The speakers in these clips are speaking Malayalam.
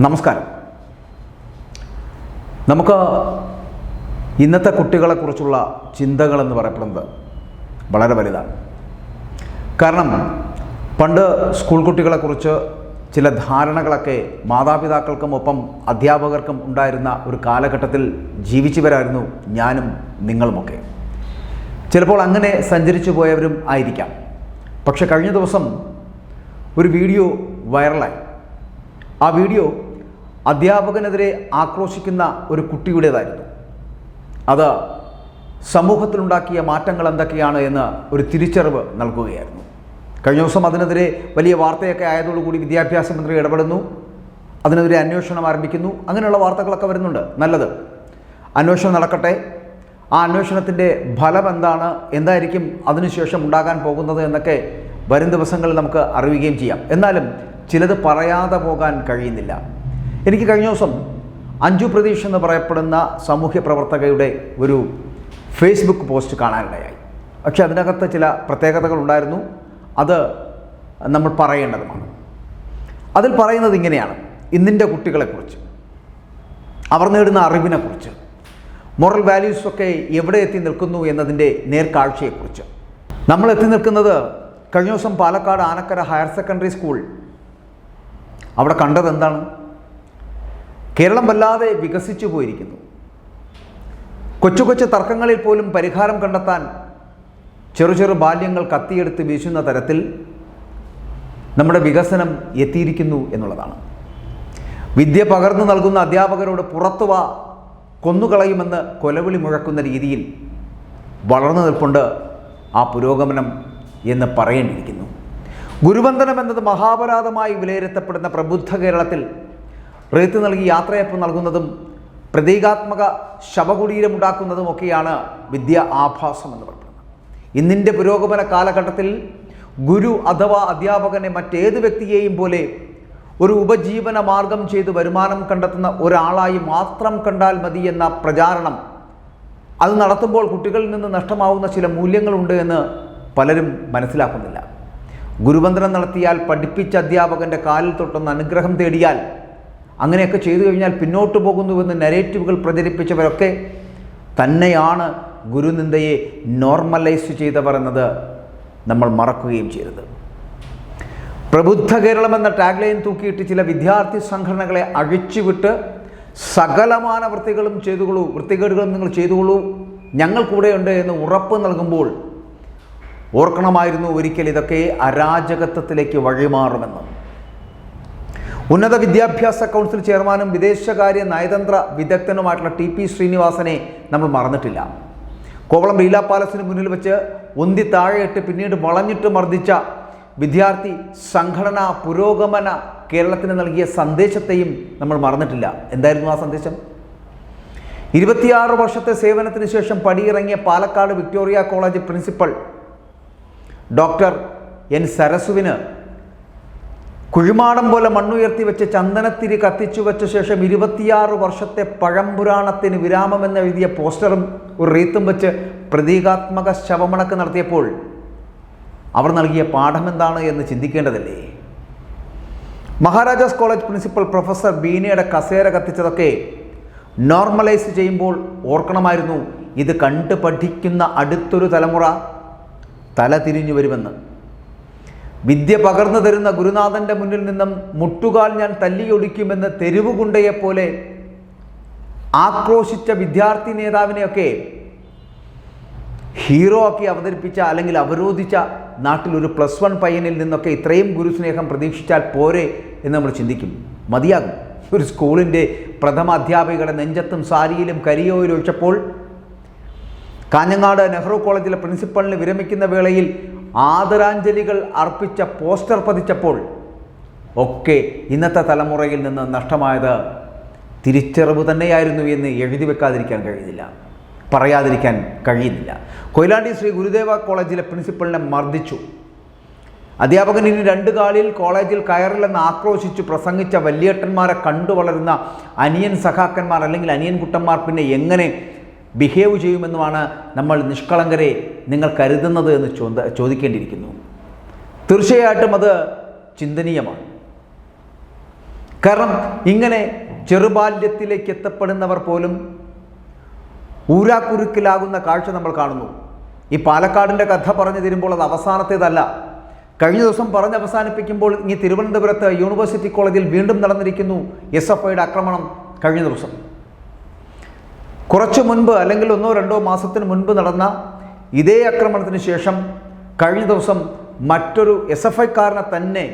നമസ്കാരം. നമുക്ക് ഇന്നത്തെ കുട്ടികളെക്കുറിച്ചുള്ള ചിന്തകളെന്ന് പറയപ്പെടുന്നത് വളരെ വലുതാണ്. കാരണം പണ്ട് സ്കൂൾ കുട്ടികളെക്കുറിച്ച് ചില ധാരണകളൊക്കെ മാതാപിതാക്കൾക്കും ഒപ്പം അധ്യാപകർക്കും ഉണ്ടായിരുന്ന ഒരു കാലഘട്ടത്തിൽ ജീവിച്ചവരായിരുന്നു ഞാനും നിങ്ങളുമൊക്കെ. ചിലപ്പോൾ അങ്ങനെ സഞ്ചരിച്ചു പോയവരും ആയിരിക്കാം. പക്ഷെ കഴിഞ്ഞ ദിവസം ഒരു വീഡിയോ വൈറലായി. ആ വീഡിയോ അധ്യാപകനെതിരെ ആക്രോശിക്കുന്ന ഒരു കുട്ടിയുടേതായിരുന്നു. അത് സമൂഹത്തിലുണ്ടാക്കിയ മാറ്റങ്ങൾ എന്തൊക്കെയാണ് എന്ന് ഒരു തിരിച്ചറിവ് നൽകുകയായിരുന്നു. കഴിഞ്ഞ ദിവസം അതിനെതിരെ വലിയ വാർത്തയൊക്കെ ആയതോടുകൂടി വിദ്യാഭ്യാസ മന്ത്രി ഇടപെടുന്നു, അതിനെതിരെ അന്വേഷണം ആരംഭിക്കുന്നു. അങ്ങനെയുള്ള വാർത്തകളൊക്കെ വരുന്നുണ്ട്. നല്ലത്, അന്വേഷണം നടക്കട്ടെ. ആ അന്വേഷണത്തിൻ്റെ ഫലം എന്താണ്, എന്തായിരിക്കും അതിനുശേഷം ഉണ്ടാകാൻ പോകുന്നത് എന്നൊക്കെ വരും ദിവസങ്ങളിൽ നമുക്ക് അറിയുകയും ചെയ്യാം. എന്നാലും ചിലത് പറയാതെ പോകാൻ കഴിയുന്നില്ല. എനിക്ക് കഴിഞ്ഞ ദിവസം അഞ്ജു പ്രതീഷ് എന്ന് പറയപ്പെടുന്ന സാമൂഹ്യ പ്രവർത്തകയുടെ ഒരു ഫേസ്ബുക്ക് പോസ്റ്റ് കാണാനിടയായി. പക്ഷേ അതിനകത്ത് ചില പ്രത്യേകതകളുണ്ടായിരുന്നു. അത് നമ്മൾ പറയേണ്ടതുമാണ്. അതിൽ പറയുന്നത് ഇങ്ങനെയാണ്: ഇന്നിൻ്റെ കുട്ടികളെക്കുറിച്ച്, അവർ നേടുന്ന അറിവിനെക്കുറിച്ച്, മോറൽ വാല്യൂസൊക്കെ എവിടെ എത്തി നിൽക്കുന്നു എന്നതിൻ്റെ നേർക്കാഴ്ചയെക്കുറിച്ച്. നമ്മൾ എത്തി നിൽക്കുന്നത് കഴിഞ്ഞ ദിവസം Palakkad Anakkara higher secondary school. അവിടെ കണ്ടത് എന്താണ്? കേരളം വല്ലാതെ വികസിച്ചു പോയിരിക്കുന്നു. കൊച്ചു കൊച്ചു തർക്കങ്ങളിൽ പോലും പരിഹാരം കണ്ടെത്താൻ ചെറു ബാല്യങ്ങൾ കത്തിയെടുത്ത് വീശുന്ന തരത്തിൽ നമ്മുടെ വികസനം എത്തിയിരിക്കുന്നു എന്നുള്ളതാണ്. വിദ്യ പകർന്നു നൽകുന്ന അധ്യാപകരോട് പുറത്തു വാ, കൊന്നുകളയുമെന്ന് കൊലവിളി മുഴക്കുന്ന രീതിയിൽ വളർന്നു നിൽപ്പുണ്ട് ആ പുരോഗമനം എന്ന് പറയേണ്ടിയിരിക്കുന്നു. ഗുരുവന്ദനം എന്നത് മഹാപരാധമായി വിലയിരുത്തപ്പെടുന്ന പ്രബുദ്ധ കേരളത്തിൽ റീത്ത് നൽകി യാത്രയപ്പ് നൽകുന്നതും പ്രതീകാത്മക ശവകുടീരമുണ്ടാക്കുന്നതുമൊക്കെയാണ് വിദ്യ ആഭാസം എന്ന് പറയുന്നത്. ഇന്നിൻ്റെ പുരോഗമന കാലഘട്ടത്തിൽ ഗുരു അഥവാ അധ്യാപകനെ മറ്റേത് വ്യക്തിയെയും പോലെ ഒരു ഉപജീവന മാർഗം ചെയ്ത് വരുമാനം കണ്ടെത്തുന്ന ഒരാളായി മാത്രം കണ്ടാൽ മതി എന്ന പ്രചാരണം, അത് നടത്തുമ്പോൾ കുട്ടികളിൽ നിന്ന് നഷ്ടമാവുന്ന ചില മൂല്യങ്ങളുണ്ട് എന്ന് പലരും മനസ്സിലാക്കുന്നില്ല. ഗുരുവന്ദനം നടത്തിയാൽ, പഠിപ്പിച്ച അധ്യാപകൻ്റെ കാലിൽ തൊട്ടൊന്ന് അനുഗ്രഹം തേടിയാൽ, അങ്ങനെയൊക്കെ ചെയ്തു കഴിഞ്ഞാൽ പിന്നോട്ട് പോകുന്നുവെന്ന് നരേറ്റീവുകൾ പ്രചരിപ്പിച്ചവരൊക്കെ തന്നെയാണ് ഗുരുനിന്ദയെ നോർമലൈസ് ചെയ്തവർ എന്നത് നമ്മൾ മറക്കുകയും ചെയ്തത്. പ്രബുദ്ധ കേരളം എന്ന ടാഗ്ലൈൻ തൂക്കിയിട്ട് ചില വിദ്യാർത്ഥി സംഘടനകളെ അഴിച്ചുവിട്ട് സകലമാന വൃത്തികേടുകളും നിങ്ങൾ ചെയ്തുകൊള്ളൂ, ഞങ്ങൾ കൂടെയുണ്ട് എന്ന് ഉറപ്പ് നൽകുമ്പോൾ ഓർക്കണമായിരുന്നു ഒരിക്കൽ ഇതൊക്കെ അരാജകത്വത്തിലേക്ക് വഴിമാറുമെന്ന്. ഉന്നത വിദ്യാഭ്യാസ കൗൺസിൽ ചെയർമാനും വിദേശകാര്യ നയതന്ത്ര വിദഗ്ധനുമായിട്ടുള്ള TP ശ്രീനിവാസനെ നമ്മൾ മറന്നിട്ടില്ല. കോവളം ലീല പാലസിന് മുന്നിൽ വെച്ച് ഒന്തി താഴെയിട്ട് പിന്നീട് വളഞ്ഞിട്ട് മർദ്ദിച്ച വിദ്യാർത്ഥി സംഘടനാ പുരോഗമന കേരളത്തിന് നൽകിയ സന്ദേശത്തെയും നമ്മൾ മറന്നിട്ടില്ല. എന്തായിരുന്നു ആ സന്ദേശം? 26 വർഷത്തെ സേവനത്തിന് ശേഷം പടിയിറങ്ങിയ Palakkad Victoria college principal doctor N സരസുവിന് കുഴിമാടം പോലെ മണ്ണുയർത്തി വെച്ച് ചന്ദനത്തിരി കത്തിച്ചു വെച്ച ശേഷം 26 വർഷത്തെ പഴംപുരാണത്തിന് വിരാമമെന്ന് എഴുതിയ പോസ്റ്ററും ഒരു റീത്തും വെച്ച് പ്രതീകാത്മക ശവമടക്ക് നടത്തിയപ്പോൾ അവർ നൽകിയ പാഠം എന്താണ് എന്ന് ചിന്തിക്കേണ്ടതല്ലേ? മഹാരാജാസ് കോളേജ് പ്രിൻസിപ്പൽ പ്രൊഫസർ ബീനയുടെ കസേര കത്തിച്ചതൊക്കെ നോർമലൈസ് ചെയ്യുമ്പോൾ ഓർക്കണമായിരുന്നു, ഇത് കണ്ട് പഠിക്കുന്ന അടുത്തൊരു തലമുറ തല തിരിഞ്ഞു വരുമെന്ന്. വിദ്യ പകർന്നു തരുന്ന ഗുരുനാഥൻ്റെ മുന്നിൽ നിന്നും മുട്ടുകാൽ ഞാൻ തല്ലിയൊടിക്കുമെന്ന് തെരുവുകുണ്ടയെപ്പോലെ ആക്രോശിച്ച വിദ്യാർത്ഥി നേതാവിനെയൊക്കെ ഹീറോ ആക്കി അവതരിപ്പിച്ച അല്ലെങ്കിൽ അവരോധിച്ച നാട്ടിലൊരു +1 പയ്യനിൽ നിന്നൊക്കെ ഇത്രയും ഗുരുസ്നേഹം പ്രതീക്ഷിച്ചാൽ പോരെ എന്ന് നമ്മൾ ചിന്തിക്കും. മതിയാകും. ഒരു സ്കൂളിൻ്റെ പ്രഥമ അധ്യാപികയുടെ നെഞ്ചത്തും സാരിയിലും കരിയോയിൽ ഒഴിച്ചപ്പോൾ, കാഞ്ഞങ്ങാട് നെഹ്റു കോളേജിലെ പ്രിൻസിപ്പലിന് വിരമിക്കുന്ന വേളയിൽ ആദരാഞ്ജലികൾ അർപ്പിച്ച പോസ്റ്റർ പതിച്ചപ്പോൾ ഒക്കെ ഇന്നത്തെ തലമുറയിൽ നിന്ന് നഷ്ടമായത് തിരിച്ചറിവ് തന്നെയായിരുന്നു എന്ന് എഴുതി വെക്കാതിരിക്കാൻ കഴിയുന്നില്ല, പറയാതിരിക്കാൻ കഴിയുന്നില്ല. കൊയിലാണ്ടി ശ്രീ ഗുരുദേവ കോളേജിലെ പ്രിൻസിപ്പലിനെ മർദ്ദിച്ചു. അധ്യാപകൻ ഇനി 2 കാലിൽ കോളേജിൽ കയറില്ലെന്ന് ആക്രോശിച്ചു പ്രസംഗിച്ച വലിയേട്ടന്മാരെ കണ്ടു വളരുന്ന അനിയൻ സഖാക്കന്മാർ അല്ലെങ്കിൽ അനിയൻ കുട്ടന്മാർ പിന്നെ എങ്ങനെ ബിഹേവ് ചെയ്യുമെന്നുമാണ് നമ്മൾ നിഷ്കളങ്കരെ നിങ്ങൾ കരുതുന്നത് എന്ന് ചോദിക്കേണ്ടിയിരിക്കുന്നു. തീർച്ചയായിട്ടും അത് ചിന്തനീയമാണ്. കാരണം ഇങ്ങനെ ചെറുബാല്യത്തിലേക്ക് എത്തപ്പെടുന്നവർ പോലും ഊരാക്കുരുക്കിലാകുന്ന കാഴ്ച നമ്മൾ കാണുന്നു. ഈ പാലക്കാടിൻ്റെ കഥ പറഞ്ഞു തരുമ്പോൾ അത് അവസാനത്തേതല്ല. കഴിഞ്ഞ ദിവസം പറഞ്ഞ് അവസാനിപ്പിക്കുമ്പോൾ ഈ തിരുവനന്തപുരത്ത് യൂണിവേഴ്സിറ്റി കോളേജിൽ വീണ്ടും നടന്നിരിക്കുന്നു SFIയുടെ ആക്രമണം. കഴിഞ്ഞ ദിവസം കുറച്ചു മുൻപ്, അല്ലെങ്കിൽ 1-2 മാസത്തിന് മുൻപ് നടന്ന ഇതേ ആക്രമണത്തിന് ശേഷം കഴിഞ്ഞ ദിവസം മറ്റൊരു SFIക്കാരനെ തന്നെ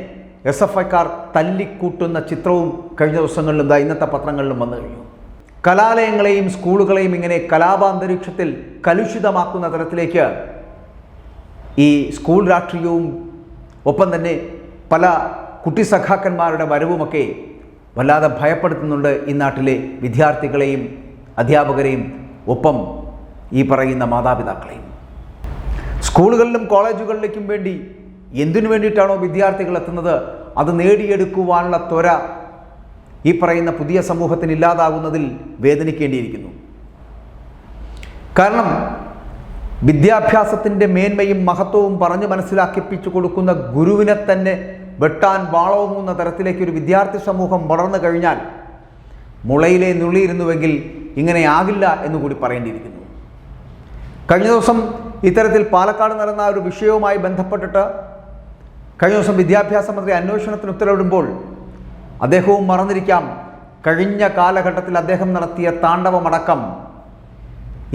SFIക്കാർ തല്ലിക്കൂട്ടുന്ന ചിത്രവും കഴിഞ്ഞ ദിവസങ്ങളിലും ഇന്നത്തെ പത്രങ്ങളിലും വന്നു കഴിഞ്ഞു. കലാലയങ്ങളെയും സ്കൂളുകളെയും ഇങ്ങനെ കലാപാന്തരീക്ഷത്തിൽ കലുഷിതമാക്കുന്ന തരത്തിലേക്ക് ഈ സ്കൂൾ രാഷ്ട്രീയവും ഒപ്പം തന്നെ പല കുട്ടി സഖാക്കന്മാരുടെ വരവുമൊക്കെ വല്ലാതെ ഭയപ്പെടുത്തുന്നുണ്ട് ഈ നാട്ടിലെ വിദ്യാർത്ഥികളെയും അധ്യാപകരെയും ഒപ്പം ഈ പറയുന്ന മാതാപിതാക്കളെയും. സ്കൂളുകളിലും കോളേജുകളിലേക്കും വേണ്ടി എന്തിനു വേണ്ടിയിട്ടാണോ വിദ്യാർത്ഥികൾ എത്തുന്നത് അത് നേടിയെടുക്കുവാനുള്ള ത്വര ഈ പറയുന്ന പുതിയ സമൂഹത്തിന് ഇല്ലാതാകുന്നതിൽ വേദനിക്കേണ്ടിയിരിക്കുന്നു. കാരണം വിദ്യാഭ്യാസത്തിൻ്റെ മേന്മയും മഹത്വവും പറഞ്ഞു മനസ്സിലാക്കിപ്പിച്ചു കൊടുക്കുന്ന ഗുരുവിനെ തന്നെ വെട്ടാൻ വാളോങ്ങുന്ന തരത്തിലേക്ക് ഒരു വിദ്യാർത്ഥി സമൂഹം വളർന്നു കഴിഞ്ഞാൽ മുളയിലെ നുള്ളിയിരുന്നുവെങ്കിൽ ഇങ്ങനെ ആകില്ല എന്നുകൂടി പറയേണ്ടിയിരിക്കുന്നു. കഴിഞ്ഞ ദിവസം ഇത്തരത്തിൽ പാലക്കാട് നടന്ന ഒരു വിഷയവുമായി ബന്ധപ്പെട്ടിട്ട് കഴിഞ്ഞ ദിവസം വിദ്യാഭ്യാസ മന്ത്രി അന്വേഷണത്തിന് ഉത്തരവിടുമ്പോൾ അദ്ദേഹവും മറന്നിരിക്കാം കഴിഞ്ഞ കാലഘട്ടത്തിൽ അദ്ദേഹം നടത്തിയ താണ്ഡവമടക്കം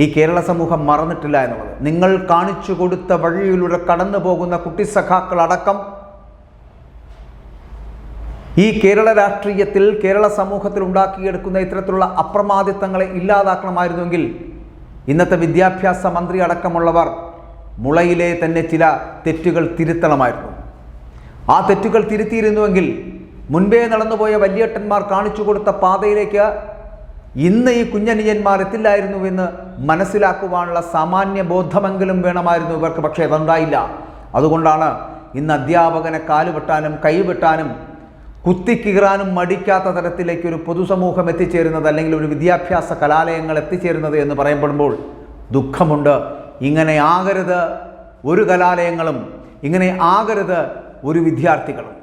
ഈ കേരള സമൂഹം മറന്നിട്ടില്ല എന്നുള്ളത്. നിങ്ങൾ കാണിച്ചു കൊടുത്ത വഴിയിലൂടെ കടന്നു പോകുന്ന കുട്ടി സഖാക്കളടക്കം ഈ കേരള രാഷ്ട്രീയത്തിൽ, കേരള സമൂഹത്തിൽ ഉണ്ടാക്കിയെടുക്കുന്ന ഇത്തരത്തിലുള്ള അപ്രമാദിത്വങ്ങളെ ഇല്ലാതാക്കണമായിരുന്നുവെങ്കിൽ ഇന്നത്തെ വിദ്യാഭ്യാസ മന്ത്രി അടക്കമുള്ളവർ മുളയിലെ തന്നെ ചില തെറ്റുകൾ തിരുത്തണമായിരുന്നു. ആ തെറ്റുകൾ തിരുത്തിയിരുന്നുവെങ്കിൽ മുൻപേ നടന്നുപോയ വലിയേട്ടന്മാർ കാണിച്ചു കൊടുത്ത പാതയിലേക്ക് ഇന്ന് ഈ കുഞ്ഞനിയന്മാർ എത്തില്ലായിരുന്നുവെന്ന് മനസ്സിലാക്കുവാനുള്ള സാമാന്യ ബോധമെങ്കിലും വേണമായിരുന്നു ഇവർക്ക്. പക്ഷേ അതുണ്ടായില്ല. അതുകൊണ്ടാണ് ഇന്ന് അധ്യാപകനെ കാലുവെട്ടാനും കൈവെട്ടാനും കുത്തിക്കീറാനും മടിക്കാത്ത തരത്തിലേക്ക് ഒരു പൊതുസമൂഹം എത്തിച്ചേരുന്നത്, അല്ലെങ്കിൽ ഒരു വിദ്യാഭ്യാസ കലാലയങ്ങൾ എത്തിച്ചേരുന്നത് എന്ന് പറയപ്പെടുമ്പോൾ ദുഃഖമുണ്ട്. ഇങ്ങനെ ആകരുത് ഒരു കലാലയങ്ങളും, ഇങ്ങനെ ആകരുത് ഒരു വിദ്യാർത്ഥികളും.